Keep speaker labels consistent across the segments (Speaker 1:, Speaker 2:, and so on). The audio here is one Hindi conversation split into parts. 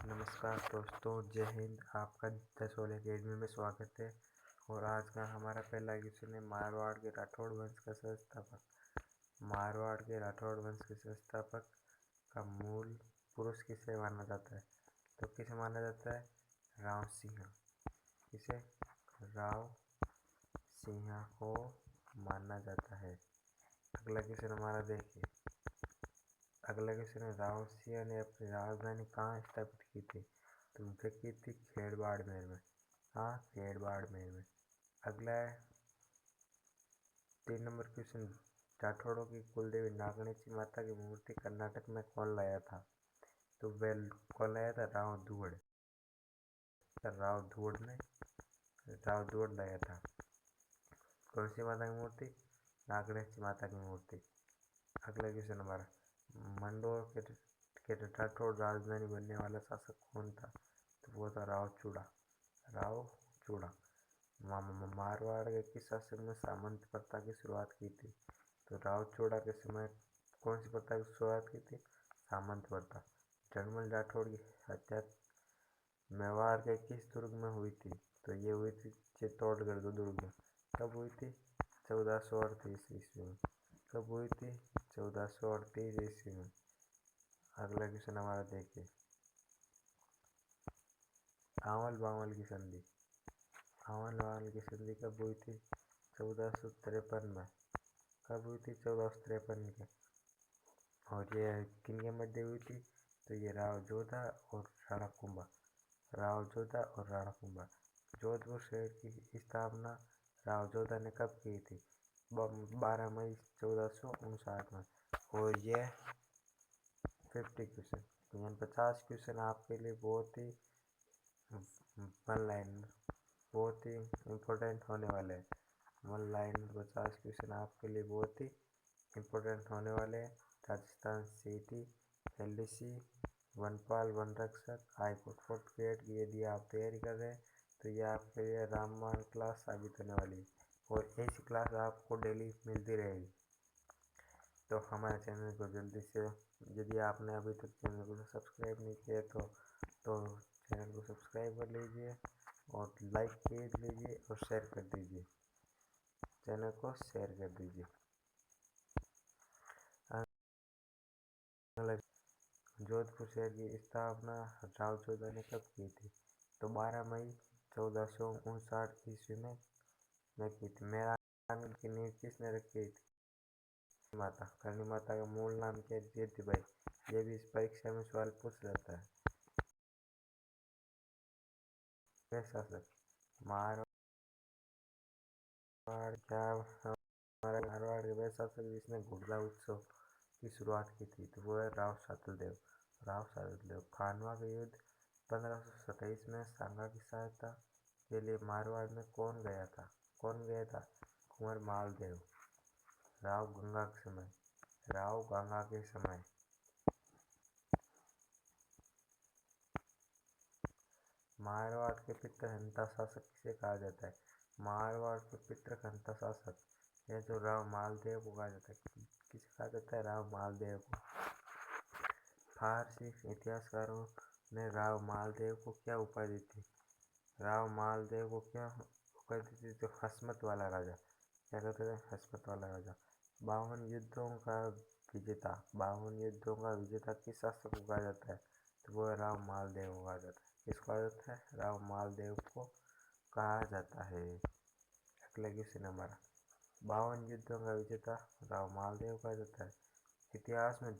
Speaker 1: नमस्कार दोस्तों, जय हिंद। आपका दसोल अकेडमी में स्वागत है। और आज का हमारा पहला क्वेश्चन है मारवाड़ के राठौड़ वंश का संस्थापक। मारवाड़ के राठौड़ वंश के संस्थापक का मूल पुरुष किसे माना जाता है? तो किसे माना जाता है? राव सिंह। किसे? राव सिंह को माना जाता है। अगला क्वेश्चन हमारा देखिए। अगला क्वेश्चन है, राव सिंह ने अपनी राजधानी कहाँ स्थापित की थी? तो वह की थी खेड़ बाड़मेर में। हाँ, खेड़ बाड़मेर में। अगला है 3 नंबर क्वेश्चन, राठौड़ों की कुलदेवी नागणेची माता की मूर्ति कर्नाटक में कौन लाया था? तो वह कौन लाया था? राव धुवड़। राव धुवड़ लाया था। कौन सी माता की मूर्ति? नागणेची माता की मूर्ति। अगला क्वेश्चन हमारा, मंडोर के राठौड़ राजधानी बनने वाला शासक कौन था? तो वो था राव चूड़ा। मारवाड़ के किस शासक ने सामंत प्रथा की शुरुआत की थी? तो राव चूड़ा के समय कौन सी प्रथा की शुरुआत की थी? सामंत प्रथा। जनमल राठौड़ की हत्या मेवाड़ के किस दुर्ग में हुई थी? तो ये हुई थी चित्तौड़गढ़ दुर्ग में। कब हुई थी? 1438 ईस्वी में। कब हुई थी? 1438 ईस्वी में। अगला क्वेश्चन हमारा देखिए, आंवल बांवल की संधि। आंवल बांवल की संधि कब हुई थी? 1453 में। कब हुई थी? 1453 के। और ये किनके मध्य हुई थी? तो ये राव जोधा और राणा कुंभा। जोधपुर शहर की स्थापना राव जोधा ने कब की थी? 12 मई 1459 में। और ये 50 क्वेश्चन, यानी 50 क्वेश्चन आपके लिए बहुत ही वन लाइनर, बहुत ही इम्पोर्टेंट होने वाले हैं। वन लाइनर 50 क्वेश्चन आपके लिए बहुत ही इम्पोर्टेंट होने वाले हैं। राजस्थान सिटी, LDC, वनपाल, वन रक्षक, हाईकोर्ट फोर्थ ग्रेड की यदि आप तैयारी कर रहे हैं तो ये आपके लिए रामबाण क्लास साबित होने वाली है। और ऐसी क्लास आपको डेली मिलती रहेगी। तो हमारे चैनल को जल्दी से, यदि आपने अभी तक चैनल को सब्सक्राइब नहीं किया तो चैनल को सब्सक्राइब कर लीजिए और लाइक कर लीजिए और शेयर कर दीजिए। चैनल को शेयर कर दीजिए। जोधपुर शहर की स्थापना राव जोधा ने कब की थी? तो 12 मई 1459 ईस्वी में की थी। मेहरानगढ़ की नींव किसने रखी थी? माता। करणी माता का मूल नाम क्या है? कीर्तिबाई। ये भी इस परीक्षा में सवाल पूछ जाता है। शासक मारवाड़ के वह शासक जिसने घुड़ला उत्सव की शुरुआत की थी, तो वो है राव सातलदेव। खानवा का युद्ध 1527 में सांगा की सहायता के लिए मारवाड़ में कौन गया था? कुंवर मालदेव। राव गंगा के समय। मारवाड़ के पितृहंता शासक किसे कहा जाता है? मारवाड़ के पितृहंता शासक यह जो राव मालदेव को कहा जाता है। किसे कहा जाता है? राव मालदेव को। फारसी इतिहासकारों ने राव मालदेव को क्या उपाधि दी थी? राव मालदेव को क्या उपाधि दी थी? तो हसमत वाला राजा। क्या कहते हैं? हसमत वाला राजा। 52 युद्धों का विजेता किस शासक को कहा जाता है? तो वो राव मालदेव को कहा जाता है। किसको कहा जाता है? राव मालदेव को कहा जाता है। अगला क्वेश्चन हमारा, 52 युद्धों का विजेता राव मालदेव कहा जाता है। इतिहास में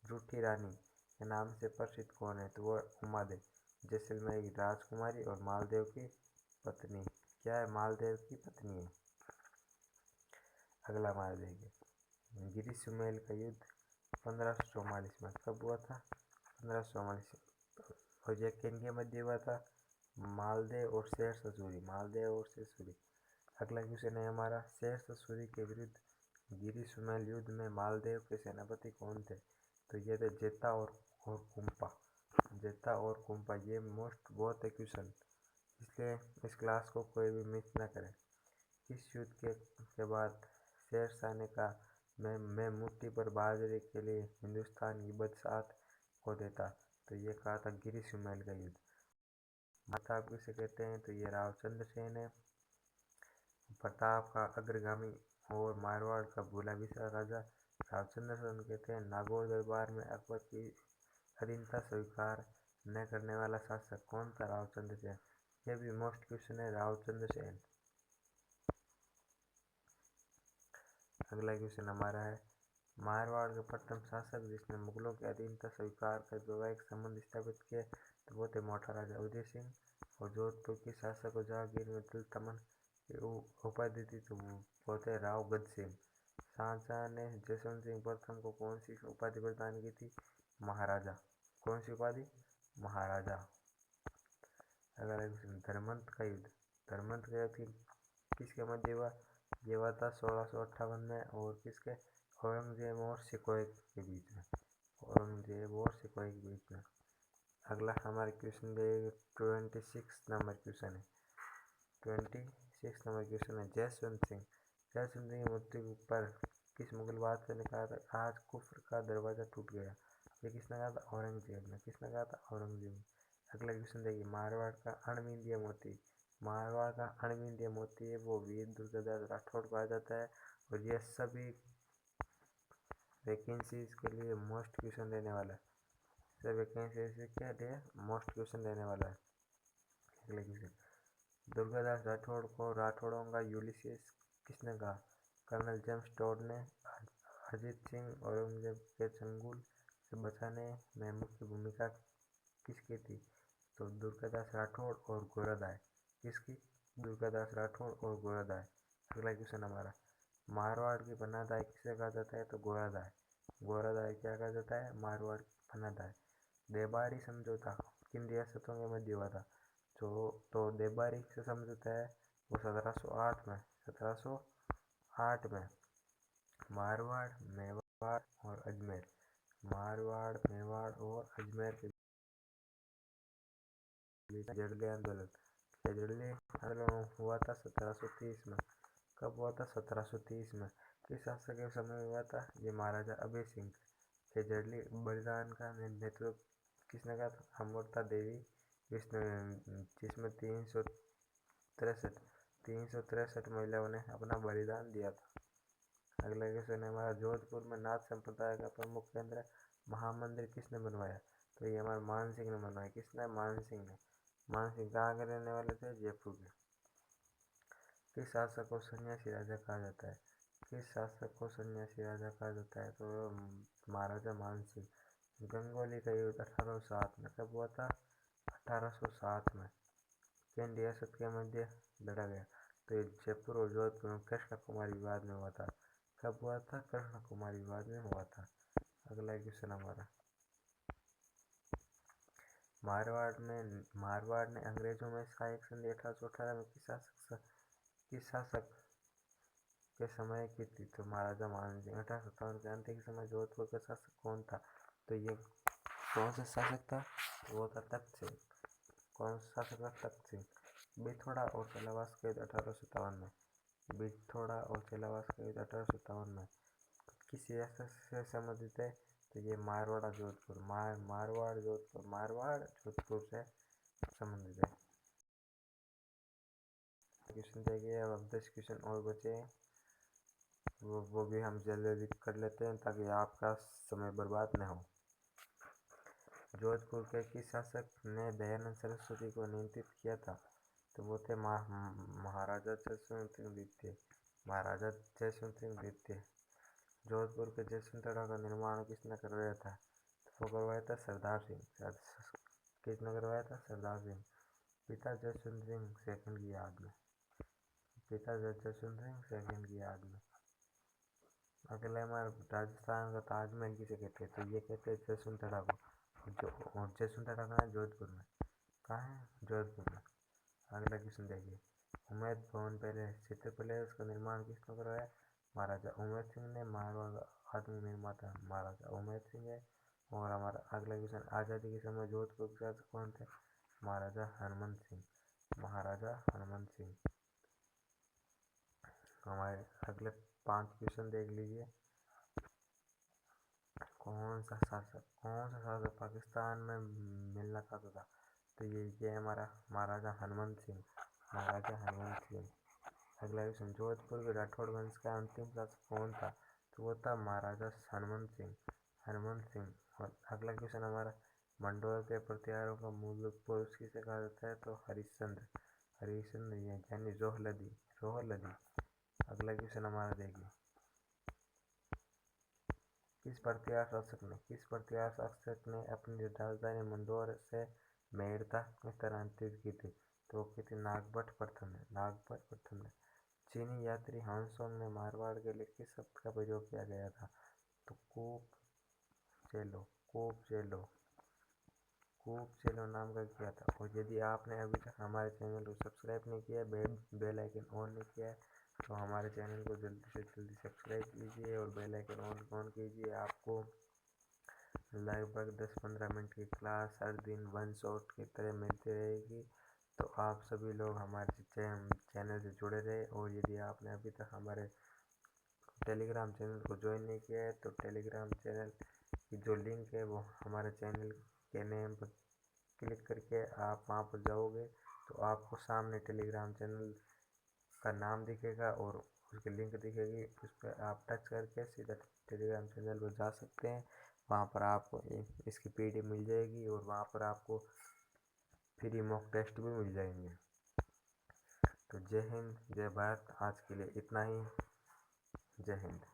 Speaker 1: झूठी रानी के नाम से प्रसिद्ध कौन है? तो वो उमादेव, जैसलमेर की राजकुमारी और मालदेव की पत्नी। क्या है? मालदेव की पत्नी है। अगला हमारा देखिए, गिरी सुमेल का युद्ध 1544 में कब हुआ था? 1544। और यह किनके मध्य हुआ था? मालदेव और शेरशाह सूरी। अगला क्वेश्चन है हमारा, शेरशाह सूरी के विरुद्ध गिरी सुमेल युद्ध में मालदेव के सेनापति कौन थे? तो ये थे जेता और कुंपा। ये बहुत है क्वेश्चन, इसलिए इस क्लास को कोई भी मिस ना करें। इस युद्ध के बाद शेरशाह ने कहा मैं मुट्ठी पर बाजरे के लिए हिंदुस्तान की बदसाहत को देता। तो ये कहा था गिरी सुमेल का युद्ध। प्रताप किसे कहते हैं, तो ये रावचंद्र सेन है, प्रताप का अग्रगामी और मारवाड़ का भोला बिसरा राजा रावचंद्र सेन कहते हैं। नागौर दरबार में अकबर की अधीनता स्वीकार न करने वाला शासक कौन था, रावचंद्र सेन। यह भी मोस्ट क्वेश्चन है, रावचंद्र सेन। अगला क्वेश्चन हमारा है, मारवाड़ के प्रथम शासक जिसने मुगलों की अधीनता स्वीकार कर वैवाहिक संबंध स्थापित किए, तो वो थे मोटा राजा उदय सिंह। और जोधपुर के शासक को जहांगीर में दिल तमन की उपाधि दी, तो वो थे राव गज सिंह। शाहजहां ने जसवंत सिंह प्रथम को कौन सी उपाधि प्रदान की थी, महाराजा। कौन सी उपाधि, महाराजा। अगला क्वेश्चन, धर्मंत का युद्ध। धर्मंत का युद्ध किसके मध्य हुआ, ये हुआ था 1658 में, और किसके, औरंगजेब और सिकोय के बीच में। औरंगजेब और सिकोय के बीच में। अगला हमारे क्वेश्चन 26 नंबर क्वेश्चन है। 26 नंबर क्वेश्चन है, जसवंत सिंह। जसवंत सिंह की मृत्यु पर किस मुगल बादशाह ने कहा था, आज कुफ्र का दरवाजा टूट गया। ये किसने कहा था, औरंगजेब ने। किसने कहा था, औरंगजेब ने। अगला क्वेश्चन देखिए, मारवाड़ का अणविंदीय मोती। मारवाड़ का अणविंदीय मोती है वो वीर दुर्गादास राठौड़ को आ जाता है। और यह सभी वैकेंसीज के लिए मोस्ट क्वेश्चन देने वाला है। सब वैकेंसी के लिए मोस्ट क्वेश्चन देने वाला है। अगले क्वेश्चन, दुर्गादास राठौड़ को राठौड़ों का यूलिसियस किसने कहा, कर्नल जेम्स टोड ने। अजीत सिंह औरंगजेब के चंगुल से बचाने में मुख्य भूमिका किसकी थी, तो दुर्गादास राठौड़ और गोरादाय। किसकी, दुर्गादास राठौड़ और गोरादाय। अगला क्वेश्चन हमारा, मारवाड़ की पन्नादाय किसे कहा जाता है, तो गोरादाय। गोरादाय क्या कहा जाता है, मारवाड़ की पन्नादाय। देबारी समझौता किन रियासतों के मध्य हुआ था, तो देबारी से समझौता है वो 1708 में। 1708 में मारवाड़, मेवाड़ और अजमेर। मारवाड़, मेवाड़ और अजमेर के झड़ले आंदोलन। झड़ले आंदोलन हुआ था 1730 में। कब हुआ था, 1730 में। किस शासक के समय में हुआ था, ये महाराजा अभय सिंह के। झड़ली बलिदान का नेतृत्व किसने कहा था, अमृता देवी विष्णु, जिसमें 363 महिलाओं ने अपना बलिदान दिया था। अगला क्वेश्चन है हमारा, जोधपुर में नाथ संप्रदाय का प्रमुख केंद्र महामंदिर किसने बनवाया, तो ये हमारा मान सिंह ने बनवाया। किसने, मान सिंह ने। मान सिंह कहाँ के रहने वाले थे, जयपुर के। किस शासक को सन्यासी राजा कहा जाता है, किस शासक को सन्यासी राजा कहा जाता है, तो महाराजा मान सिंह। गंगोली का युद्ध 1807 में कब हुआ था, 1807 में। किन रियासत के मध्य लड़ा गया, तो जयपुर और जोधपुर में कृष्ण कुमारी विवाद में हुआ था। कब हुआ था, कृष्ण कुमारी विवाद में हुआ था। अगला क्वेश्चन हमारा, मारवाड़ ने अंग्रेजों में सहायक संधि 1818 में किस शासक के समय की थी, तो महाराजा मान सिंह। 1857 के अंत के समय जोधपुर का शासक कौन था, तो ये कौन सा शासक था, वो था तख्त सिंह। कौन सा शासक था, तख्त सिंह। बिथोड़ा और चेलावास का युद्ध 1857 में। बिथोड़ा और चेलावास का युद्ध 1857 में किस रियासत से संबंधित है, तो ये मारवाड़ जोधपुर। मारवाड़ जोधपुर से संबंधित है। क्वेश्चन देखिए, अब 10 क्वेश्चन और बचे हैं, वो भी हम जल्दी कर लेते हैं ताकि आपका समय बर्बाद न हो। जोधपुर के किस शासक ने दयानंद सरस्वती को नियंत्रित किया था, तो वो थे महाराजा जसवंत सिंह द्वितीय। महाराजा जसवंत सिंह द्वितीय। जोधपुर के जयसिंहगढ़ का निर्माण किसने करवाया था, तो वो करवाया था सरदार सिंह। किसने करवाया था, सरदार सिंह। पिता जसवंत सिंह सेकंड की याद में। पिता जसवंत सिंह सेकंड की याद में। अगला हमारा, राजस्थान का ताजमहल किसे कहते हैं, तो ये कहते हैं जयसिंहगढ़ को। और जयसिंहगढ़ कहाँ है, जोधपुर में। कहाँ है, जोधपुर में। अगला क्वेश्चन देखिए, उमैद भवन पहले उसका निर्माण किसने करवाया, महाराजा उमैद सिंह ने। मारवाड़ का आत्म निर्माता महाराजा उमैद सिंह है। और हमारा अगला क्वेश्चन, आज़ादी के समय जोधपुर के शासक कौन थे, महाराजा हनुमंत सिंह। महाराजा हनुमंत सिंह। हमारे अगले 5 क्वेश्चन देख लीजिए, कौन कौन सा शासक पाकिस्तान में मिलना चाहता था? तो ये है हमारा महाराजा हनुमंत सिंह। महाराजा हनुमंत सिंह। अगला क्वेश्चन, जोधपुर के राठौड़ वंश का अंतिम शासक कौन था? तो वो था महाराजा हनुमंत सिंह। हनुमंत सिंह। और अगला क्वेश्चन हमारा, मंडोर के प्रतिहारों का मूल पुरुष किसे कहा जाता है? तो हरिश्चंद्र। हरिश्चंद्र यानी रोहलदी। रोहलदी। अगला क्वेश्चन हमारा देखिए, किस प्रतिहार शासक ने अपनी राजधानी मंडोर से मेड़ता में स्थानांतरित की थी? तो वो की थी नागभट्ट प्रथम ने। नागभट्ट प्रथम ने। चीनी यात्री हानसोंग ने मारवाड़ के लिए किस शब्द का प्रयोग किया गया था? तो कूप चेलो। कूप चेलो। कूप चेलो नाम का किया था। और यदि आपने अभी तक हमारे चैनल को सब्सक्राइब नहीं किया, बेल आइकन ऑन नहीं किया है, तो हमारे चैनल को जल्दी से जल्दी सब्सक्राइब कीजिए और बेल आइकन ऑन कीजिए। आपको लगभग 10-15 मिनट की क्लास हर दिन वन शॉट की तरह मिलती रहेगी। तो आप सभी लोग हमारे चैनल से जुड़े रहे। और यदि आपने अभी तक हमारे टेलीग्राम चैनल को ज्वाइन नहीं किया है, तो टेलीग्राम चैनल की जो लिंक है वो हमारे चैनल के नेम पर क्लिक करके आप वहाँ पर जाओगे तो आपको सामने टेलीग्राम चैनल का नाम दिखेगा और उसकी लिंक दिखेगी। उस पर आप टच करके सीधा टेलीग्राम चैनल पर जा सकते हैं। वहाँ पर आपको इसकी PDF मिल जाएगी और वहाँ पर आपको फ्री मॉक टेस्ट भी मिल जाएंगे। तो जय हिंद, जय भारत। आज के लिए इतना ही। जय हिंद।